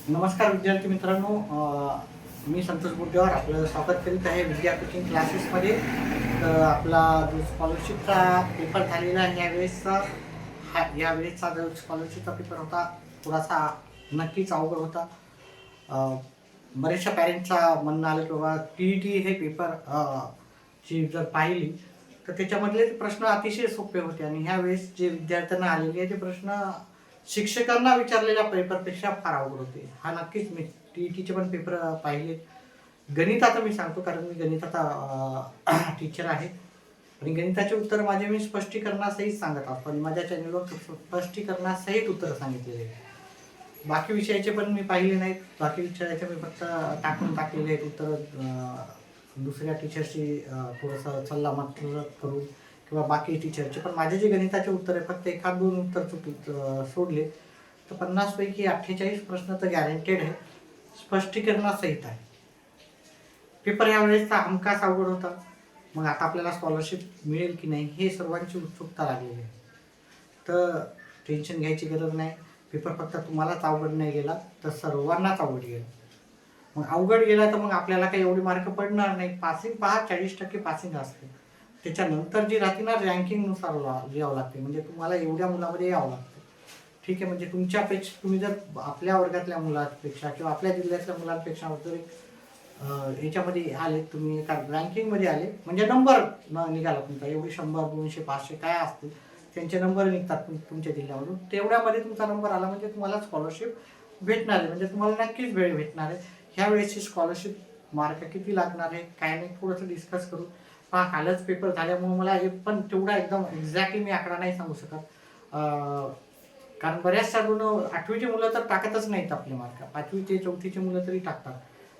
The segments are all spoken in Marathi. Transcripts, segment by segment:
नमस्कार विद्यार्थी मित्रांनो, मी संतोष बुद्धेवार आपलं स्वागत करीत आहे विद्या कोचिंग क्लासेसमध्ये. तर आपला जो स्कॉलरशिपचा पेपर झालेला आहे यावेळेसचा जो स्कॉलरशिपचा पेपर होता थोडासा नक्कीच अवघड होता. बऱ्याचशा पॅरेंट्सचा म्हणणं आलं की बाबा TET हे पेपर ची जर पाहिली तर त्याच्यामधले प्रश्न अतिशय सोपे होते आणि ह्यावेळेस जे विद्यार्थ्यांना आलेले आहे ते प्रश्न शिक्षकांना विचारलेल्या पेपरपेक्षा फार अवघड होते. हा नक्कीच मी TETचे पण पेपर पाहिले. गणिताचं मी सांगतो कारण मी गणिताचा टीचर आहे आणि गणिताचे उत्तर माझे मी स्पष्टीकरणासहित सांगत असतो आणि माझ्या चॅनलवर स्पष्टीकरणासहित उत्तर सांगितलेले आहे. बाकी विषयाचे पण मी पाहिले नाहीत. बाकी विषयाचे मी फक्त टाकलेले आहेत उत्तर दुसऱ्या टीचरशी थोडंसं सल्लामसलत करून किंवा बाकी टीचरचे. पण माझे जे गणिताचे उत्तर आहे फक्त एखाद दोन उत्तर सोडले तर 50 पैकी 48 प्रश्न तर गॅरंटेड आहे, स्पष्टीकरणासहित आहे. पेपर यावेळेसचा हमखास अवघड होता. मग आता आपल्याला स्कॉलरशिप मिळेल की नाही हे सर्वांची उत्सुकता लागलेली आहे. तर टेन्शन घ्यायची गरज नाही. पेपर फक्त तुम्हालाच अवघड नाही गेला तर सर्वांनाच अवघड गेला. मग अवघड गेला तर मग आपल्याला काही एवढे मार्क पडणार नाही. पासिंग पहा, 40% पासिंग असते. त्याच्यानंतर जी राहते ना रँकिंगनुसार लिहावं लागते. म्हणजे तुम्हाला एवढ्या मुलामध्ये यावं लागतं. ठीक आहे, म्हणजे तुमच्यापेक्षा तुम्ही जर आपल्या वर्गातल्या मुलांपेक्षा किंवा आपल्या जिल्ह्यातल्या मुलांपेक्षा जर याच्यामध्ये आले, तुम्ही एका रँकिंगमध्ये आले म्हणजे नंबर निघाला तुमचा. एवढे 100, 200, 500 काय असतील त्यांचे नंबर निघतात तुमच्या जिल्ह्यामधून. तेवढ्यामध्ये तुमचा नंबर आला म्हणजे तुम्हाला स्कॉलरशिप भेटणार आहे. म्हणजे तुम्हाला नक्कीच वेळ भेटणार आहे. ह्या वेळेसची स्कॉलरशिप मार्क किती लागणार आहे काय नाही थोडंसं डिस्कस करू. पहा, कालच पेपर झाल्यामुळे मला हे पण तेवढा एकदम एक्झॅक्टली मी आकडा नाही सांगू शकत. कारण बऱ्याचशा 8वीची मुलं तर टाकतच नाहीत आपले मार्क. 5वी ते 4थीची मुलं तरी टाकतात.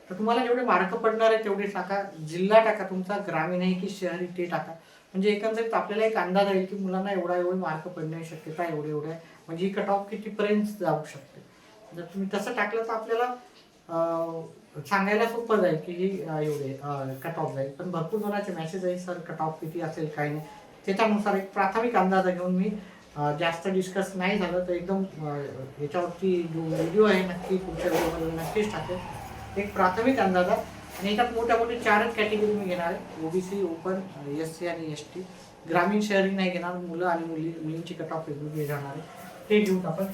तर तुम्हाला जेवढे मार्क पडणार आहे तेवढे टाका. जिल्हा टाका तुमचा, ग्रामीण आहे की शहरी ते टाका. म्हणजे एकंदरीत आपल्याला एक अंदाज येईल की मुलांना एवढे मार्क पडण्याची शक्यता एवढे आहे. म्हणजे ही कट ऑफ कितीपर्यंत जाऊ शकते. जर तुम्ही तसं टाकलं तर आपल्याला सांगायला सोपं जाईल की ही एवढे कट ऑफ जाईल. पण भरपूर जणांचे मेसेज आहे सर कट ऑफ किती असेल काही नाही. त्याच्यानुसार एक प्राथमिक अंदाज घेऊन मी जास्त डिस्कस नाही झालं तर एकदम याच्यावरती जो व्हिडिओ आहे नक्की पुढच्या व्हिडिओमध्ये नक्कीच टाकेल. एक प्राथमिक अंदाज आहे आणि याच्यात मोठ्या 4च कॅटेगरी मी घेणार आहे. OBC, ओपन, SC आणि ST. ग्रामीण शहरी नाही घेणार. मुलं आणि मुलींची कट ऑफ वेगवेगळी राहणार आहे ते घेऊन आपण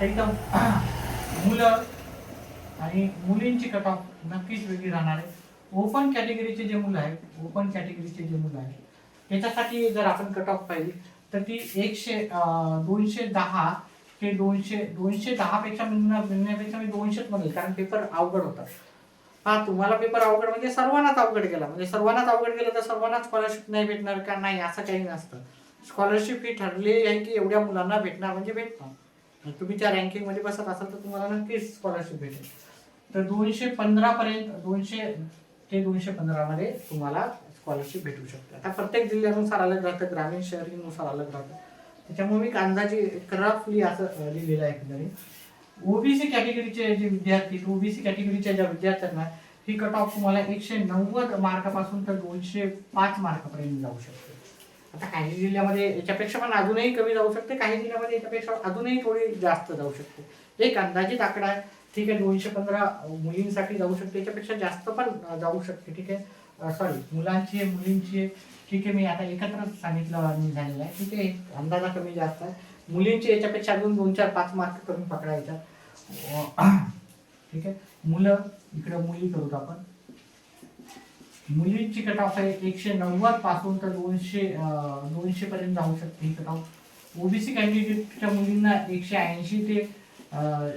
एकदम मुलं आणि मुलींची कट ऑफ नक्कीच वेगळी राहणार आहे. ओपन कॅटेगरीचे जे मुलं आहेत त्याच्यासाठी जर आपण कट ऑफ पाहिली तर ती 210 ते 210 पेक्षा म्हणण्यापेक्षा मी 200 म्हणेल कारण पेपर अवघड होता. हा, तुम्हाला पेपर अवघड म्हणजे सर्वांनाच अवघड गेला. म्हणजे सर्वांनाच अवघड गेलं तर सर्वांनाच स्कॉलरशिप नाही भेटणार का? नाही, असं काही नसतं. स्कॉलरशिप ही ठरलेली आहे की एवढ्या मुलांना भेटणार म्हणजे भेटणार. तुम्ही त्या रँकिंगमध्ये बसत असाल तर तुम्हाला नक्कीच स्कॉलरशिप भेटेल. तर 215 पर्यंत 200 ते 215 मध्ये तुम्हाला स्कॉलरशिप भेटू शकते. आता प्रत्येक जिल्ह्यानुसार अलग राहतं, ग्रामीण शहरीनुसार अलग राहतं. त्याच्यामुळे मी अंदाजे रफली असं लिहिलेलं आहे एकंदरीत. OBC कॅटेगरीचे जे विद्यार्थी, OBC कॅटेगरीच्या ज्या विद्यार्थ्यांना ही कट ऑफ तुम्हाला 190 मार्कापासून तर 205 मार्कापर्यंत जाऊ शकते. आता काही जिल्ह्यामध्ये याच्यापेक्षा पण अजूनही कमी जाऊ शकते, काही जिल्ह्यामध्ये याच्यापेक्षा अजूनही थोडी जास्त जाऊ शकते. एक अंदाजित आकडा आहे. ठीक आहे, 215 मुलींसाठी जाऊ शकते, याच्यापेक्षा जास्त पण जाऊ शकते. ठीक आहे, सॉरी मुलांची आहे मुलींची आहे. ठीक आहे, मी आता एकत्रच सांगितलं झालेलं आहे. ठीक आहे, अंदाजा कमी जास्त आहे. मुलींची याच्यापेक्षा अजून 2, 4, 5 मार्क कमी पकडायच्या. ठीक आहे, मुलं इकडे मुली करूत आपण. मुलींची कट ऑफ आहे 190 पासून तर 200 पर्यंत जाऊ शकते ही कट ऑफ. OBC कॅटेगरीच्या मुलींना 180 ते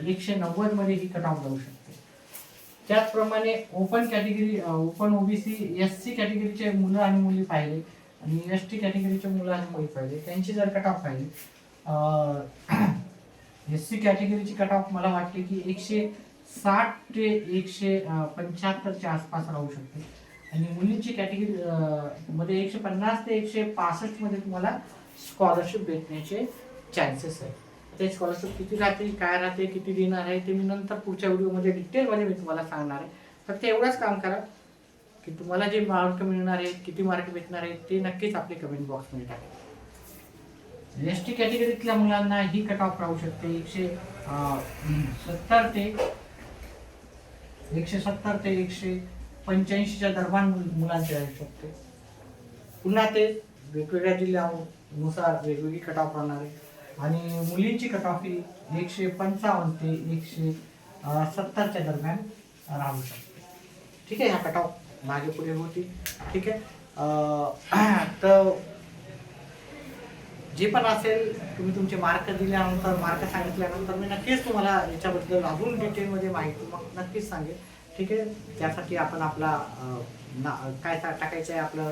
190 मध्ये ही कट ऑफ जाऊ शकते. त्याचप्रमाणे ओपन OBC SC कॅटेगरीचे मुलं आणि मुली पाहिले आणि ST कॅटेगरीचे मुलं आणि मुली पाहिले त्यांची जर कट ऑफ पाहिली, SC कॅटेगरीची कट ऑफ मला वाटते की 160 ते 175 च्या आसपास राहू शकते आणि मुलींची कॅटेगरी मध्ये 150 ते 165 मध्ये तुम्हाला स्कॉलरशिप भेटण्याचे चान्सेस आहेत. ते स्कॉलरशिप किती राहते, काय राहते, किती देणार आहे ते मी नंतर पुढच्या व्हिडिओमध्ये डिटेलमध्ये मी तुम्हाला सांगणार आहे. फक्त एवढंच काम करा की तुम्हाला जे मार्क मिळणार आहे, किती मार्क भेटणार आहे ते नक्कीच आपले कमेंट बॉक्समध्ये टाका. ST कॅटेगरीतल्या मुलांना ही कट ऑफ राहू शकते 170 ते 170 ते 185च्या दरम्यान मुलांचे राहू शकते. पुन्हा ते वेगवेगळ्या जिल्ह्यानुसार वेगवेगळी कट ऑफ राहणार आहे. आणि मुलींची कट ऑफ ही 155 ते 170च्या दरम्यान राहू शकते. ठीक आहे, ह्या कट ऑफ मागे पुढे होती. ठीक आहे. तर जे पण असेल तुम्ही तुमचे मार्क दिल्यानंतर, मार्क सांगितल्यानंतर मी नक्कीच तुम्हाला याच्याबद्दल अजून डिटेलमध्ये माहिती मग नक्कीच सांगेल. ठीक आहे. त्यासाठी आपण आपला काय टाकायचं आहे, आपलं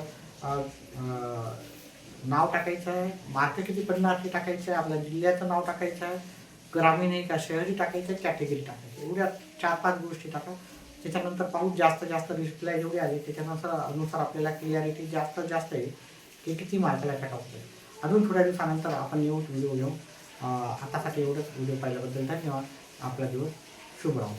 नाव टाकायचं आहे, मार्क किती पडणार ते टाकायचं आहे, आपल्या जिल्ह्याचं नाव टाकायचं आहे, ग्रामीण आहे का शहरी टाकायचं आहे, कॅटेगरी टाकायची, एवढ्या 4-5 गोष्टी टाका. त्याच्यानंतर पाहू जास्त रिप्लाय जेवढे आले त्याच्यानुसार आपल्याला क्लिअरिटी जास्त आहे की किती मार्काला कट ऑफ आहे. अजून थोड्या दिवसानंतर आपण व्हिडिओ घेऊ. आतासाठी एवढंच. व्हिडिओ पाहिल्याबद्दल धन्यवाद. आपला दिवस शुभ राहू.